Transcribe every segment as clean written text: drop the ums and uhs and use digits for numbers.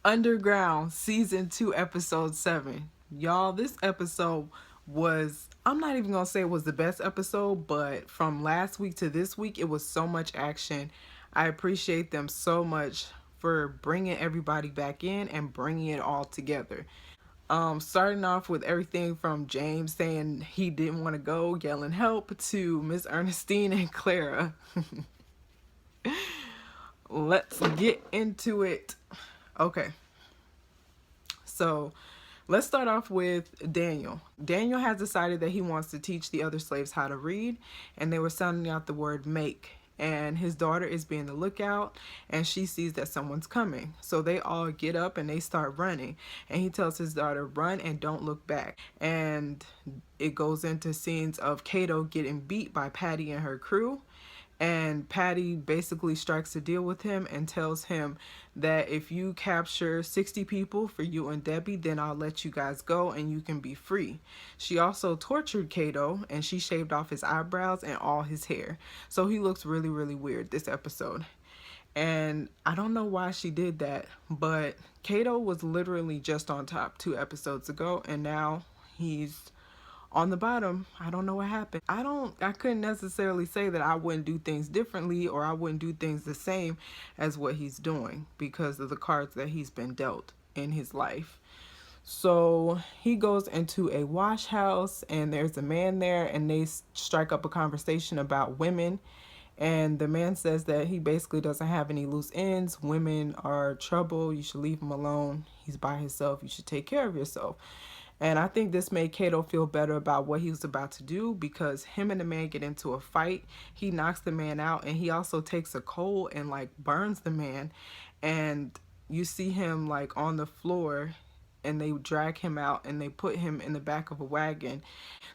Underground season 2 episode 7. Y'all, this episode was, I'm not even gonna say it was the best episode, but from last week to this week it was so much action. I appreciate them so much for bringing everybody back in and bringing it all together. Starting off with everything from James saying he didn't want to go, yelling help, to Miss Ernestine and Clara. Let's get into it. Okay, so let's start off with Daniel. Daniel has decided that he wants to teach the other slaves how to read, and they were sounding out the word make. And his daughter is being the lookout, and she sees that someone's coming. So they all get up and they start running. And he tells his daughter, run and don't look back. And it goes into scenes of Cato getting beat by Patty and her crew, and Patty basically strikes a deal with him and tells him that if you capture 60 people for you and Debbie, then I'll let you guys go and you can be free. She also tortured Cato, and she shaved off his eyebrows and all his hair. So he looks really, really weird this episode. And I don't know why she did that, but Cato was literally just on top 2 episodes ago, and now he's on the bottom. I don't know what happened. I couldn't necessarily say that I wouldn't do things differently or I wouldn't do things the same as what he's doing because of the cards that he's been dealt in his life. So he goes into a wash house and there's a man there, and they strike up a conversation about women. And the man says that he basically doesn't have any loose ends. Women are trouble. You should leave him alone. He's by himself. You should take care of yourself. And I think this made Cato feel better about what he was about to do, because him and the man get into a fight. He knocks the man out, and he also takes a coal and like burns the man. And you see him like on the floor, and they drag him out and they put him in the back of a wagon.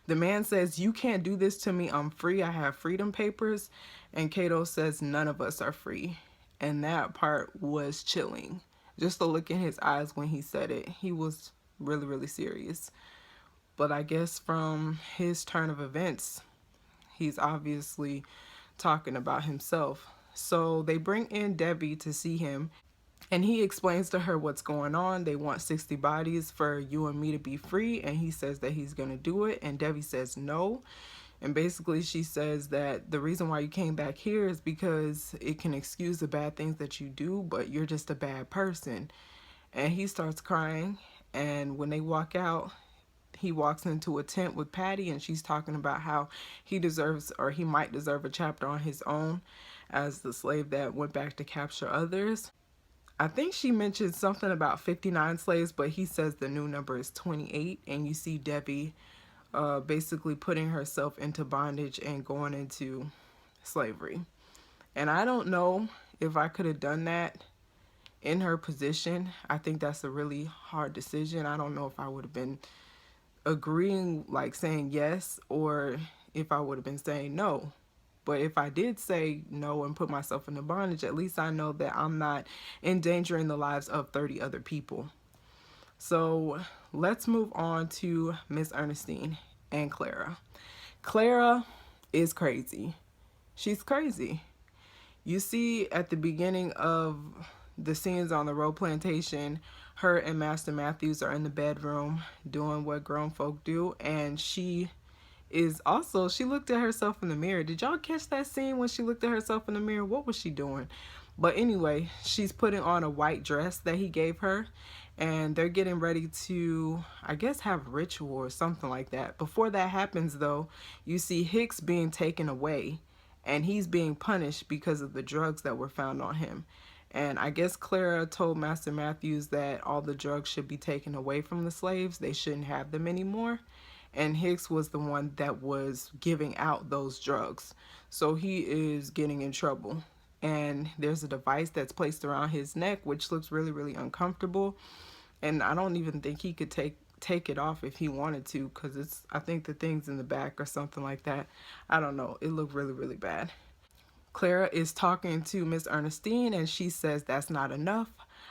The man says, you can't do this to me. I'm free. I have freedom papers. And Cato says, none of us are free. And that part was chilling. Just the look in his eyes when he said it. He was really, really serious. But I guess from his turn of events, he's obviously talking about himself. So they bring in Debbie to see him, and he explains to her what's going on. They want 60 bodies for you and me to be free, and he says that he's going to do it, and Debbie says no. And basically she says that the reason why you came back here is because it can excuse the bad things that you do, but you're just a bad person. And he starts crying, and when they walk out, he walks into a tent with Patty, and she's talking about how he deserves, or he might deserve, a chapter on his own as the slave that went back to capture others. I think she mentioned something about 59 slaves, but he says the new number is 28, and you see Debbie basically putting herself into bondage and going into slavery. And I don't know if I could have done that in her position. I think that's a really hard decision. I don't know if I would have been agreeing, like saying yes, or if I would have been saying no. But if I did say no and put myself in the bondage, at least I know that I'm not endangering the lives of 30 other people. So let's move on to Miss Ernestine and Clara. Clara is crazy. She's crazy. You see at the beginning of the scenes on the road plantation, her and Master Matthews are in the bedroom doing what grown folk do, and she looked at herself in the mirror. Did y'all catch that scene when she looked at herself in the mirror? What was she doing? But anyway, she's putting on a white dress that he gave her, and they're getting ready to, I guess, have ritual or something like that. Before that happens, though, you see Hicks being taken away, and he's being punished because of the drugs that were found on him. And I guess Clara told Master Matthews that all the drugs should be taken away from the slaves. They shouldn't have them anymore. And Hicks was the one that was giving out those drugs. So he is getting in trouble. And there's a device that's placed around his neck, which looks really, really uncomfortable. And I don't even think he could take it off if he wanted to, because I think the thing's in the back or something like that. I don't know. It looked really, really bad. Clara is talking to Miss Ernestine, and she says that's not enough.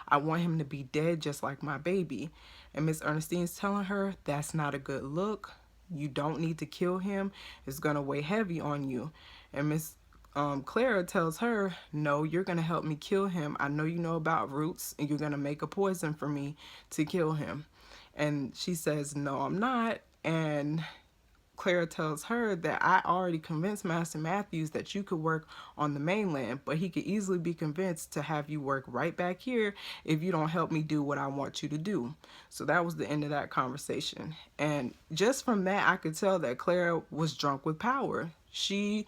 I want him to be dead just like my baby. And Miss Ernestine's telling her that's not a good look. You don't need to kill him. It's going to weigh heavy on you. And Miss Clara tells her, no, you're going to help me kill him. I know you know about roots, and you're going to make a poison for me to kill him. And she says, no, I'm not. And Clara tells her that I already convinced Master Matthews that you could work on the mainland, but he could easily be convinced to have you work right back here if you don't help me do what I want you to do. So that was the end of that conversation. And just from that, I could tell that Clara was drunk with power. She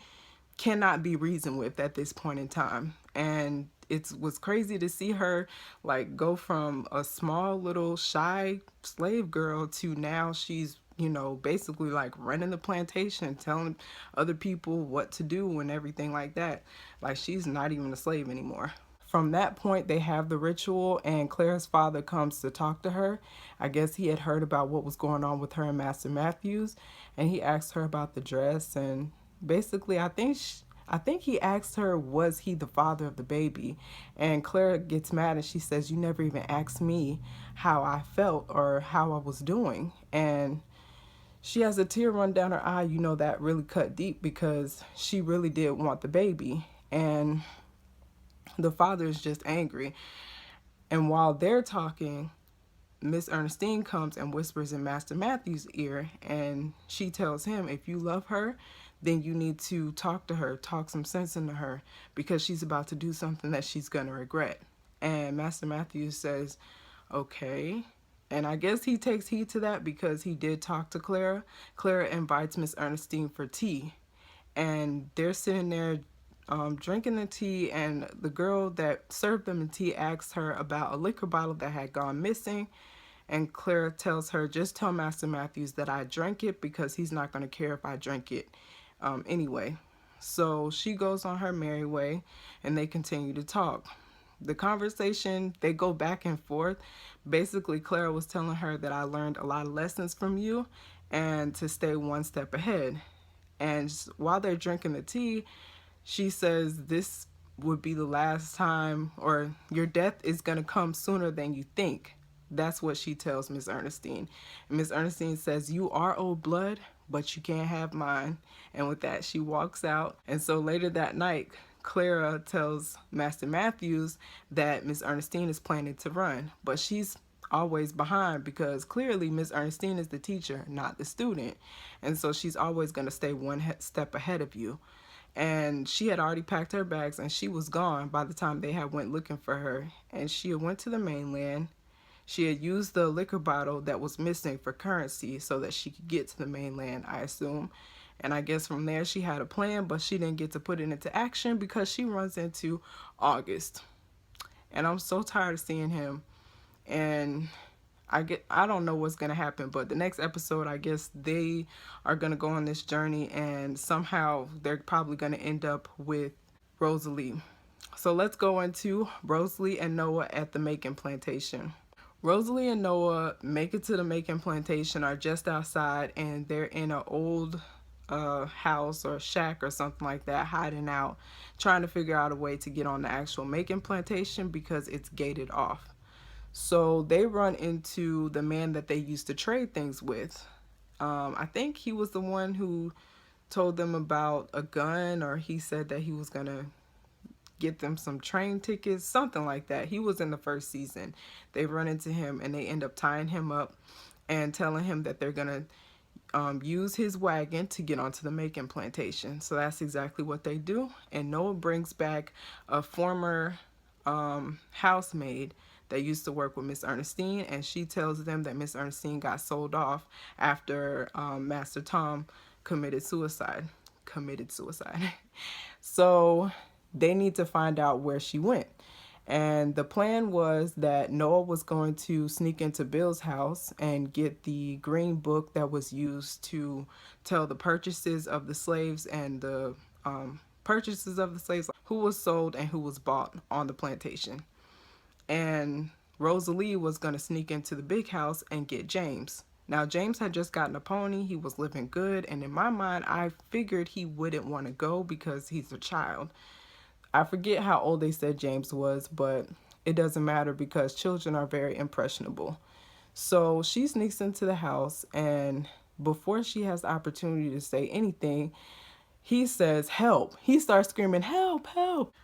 cannot be reasoned with at this point in time. And it was crazy to see her like go from a small little shy slave girl to now she's, you know, basically like running the plantation, telling other people what to do and everything like that. Like she's not even a slave anymore. From that point, they have the ritual, and Clara's father comes to talk to her. I guess he had heard about what was going on with her and Master Matthews, and he asked her about the dress. And basically, I think he asked her, was he the father of the baby? And Clara gets mad and she says, you never even asked me how I felt or how I was doing. And she has a tear run down her eye. You know, that really cut deep because she really did want the baby. And the father is just angry. And while they're talking, Miss Ernestine comes and whispers in Master Matthew's ear, and she tells him, if you love her, then you need to talk to her, talk some sense into her, because she's about to do something that she's going to regret. And Master Matthews says, okay. And I guess he takes heed to that because he did talk to Clara. Clara invites Miss Ernestine for tea, and they're sitting there drinking the tea, and the girl that served them the tea asks her about a liquor bottle that had gone missing. And Clara tells her, just tell Master Matthews that I drank it because he's not going to care if I drink it anyway. So she goes on her merry way and they continue to talk. The conversation, they go back and forth. Basically, Clara was telling her that I learned a lot of lessons from you and to stay one step ahead. And while they're drinking the tea, she says this would be the last time, or your death is going to come sooner than you think. That's what she tells Miss Ernestine. And Miss Ernestine says, you are old blood, but you can't have mine. And with that, she walks out. And so later that night, Clara tells Master Matthews that Miss Ernestine is planning to run, but she's always behind because clearly Miss Ernestine is the teacher, not the student. And so she's always going to stay one step ahead of you. And she had already packed her bags and she was gone by the time they had went looking for her. And she went to the mainland. She had used the liquor bottle that was missing for currency so that she could get to the mainland, I assume. And I guess from there she had a plan, but she didn't get to put it into action because she runs into August. And I'm so tired of seeing him. And I don't know what's gonna happen, but the next episode, I guess they are gonna go on this journey, and somehow they're probably gonna end up with Rosalie. So let's go into Rosalie and Noah at the Macon plantation. Rosalie and Noah make it to the Macon plantation, are just outside, and they're in an old house or shack or something like that, hiding out, trying to figure out a way to get on the actual Macon plantation because it's gated off. So they run into the man that they used to trade things with. I think he was the one who told them about a gun, or he said that he was going to get them some train tickets, something like that. He was in the first season. They run into him and they end up tying him up and telling him that they're going to use his wagon to get onto the Macon plantation. So that's exactly what they do. And Noah brings back a former housemaid that used to work with Miss Ernestine, and she tells them that Miss Ernestine got sold off after Master Tom committed suicide. So they need to find out where she went. And the plan was that Noah was going to sneak into Bill's house and get the green book that was used to tell the purchases of the slaves and the purchases of the slaves, who was sold and who was bought on the plantation. And Rosalie was going to sneak into the big house and get James. Now, James had just gotten a pony. He was living good. And in my mind, I figured he wouldn't want to go because he's a child. I forget how old they said James was, but it doesn't matter because children are very impressionable. So she sneaks into the house, and before she has the opportunity to say anything, he says, "Help." He starts screaming, "Help, help."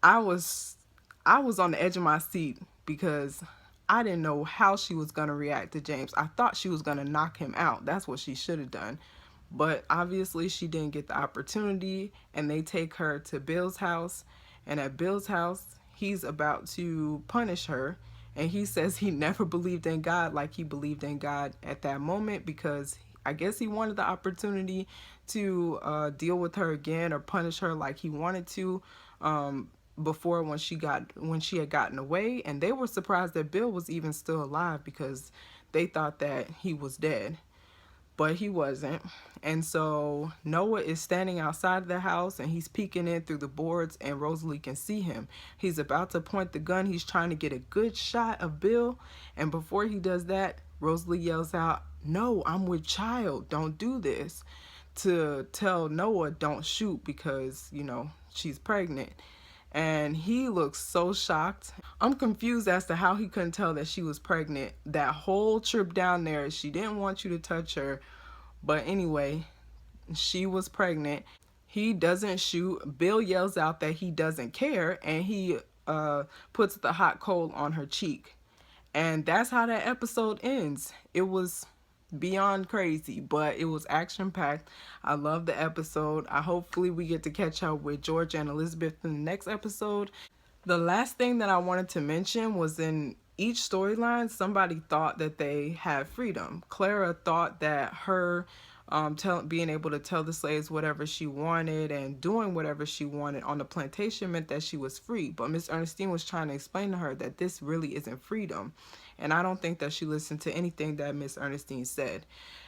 I was I was on the edge of my seat because I didn't know how she was going to react to James. I thought she was going to knock him out. That's what she should have done. But obviously she didn't get the opportunity, and they take her to Bill's house, and at Bill's house he's about to punish her, and he says he never believed in God like he believed in God at that moment, because I guess he wanted the opportunity to deal with her again or punish her like he wanted to, before, when she had gotten away. And they were surprised that Bill was even still alive, because they thought that he was dead, but he wasn't. And so Noah is standing outside of the house, and he's peeking in through the boards, and Rosalie can see him. He's about to point the gun. He's trying to get a good shot of Bill, and before he does that, Rosalie yells out, "No, I'm with child. Don't do this," to tell Noah don't shoot, because, she's pregnant. And he looks so shocked. I'm confused as to how he couldn't tell that she was pregnant. That whole trip down there, she didn't want you to touch her. But anyway, she was pregnant. He doesn't shoot. Bill yells out that he doesn't care, and he puts the hot coal on her cheek. And that's how that episode ends. It was beyond crazy, but it was action packed. I love the episode. Hopefully we get to catch up with George and Elizabeth in the next episode. The last thing that I wanted to mention was, in each storyline, somebody thought that they had freedom. Clara thought that her being able to tell the slaves whatever she wanted and doing whatever she wanted on the plantation meant that she was free. But Miss Ernestine was trying to explain to her that this really isn't freedom. And I don't think that she listened to anything that Miss Ernestine said.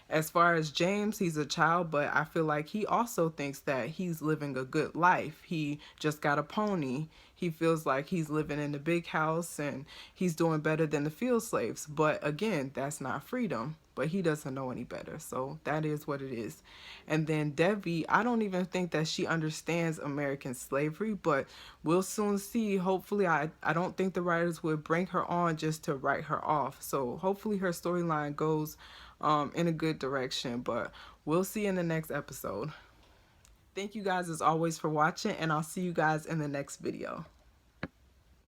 As far as James, he's a child, but I feel like he also thinks that he's living a good life. He just got a pony. He feels like he's living in the big house and he's doing better than the field slaves. But again, that's not freedom. But he doesn't know any better. So that is what it is. And then Debbie, I don't even think that she understands American slavery, but we'll soon see. Hopefully, I don't think the writers would bring her on just to write her off. So hopefully her storyline goes in a good direction. But we'll see in the next episode. Thank you guys as always for watching, and I'll see you guys in the next video.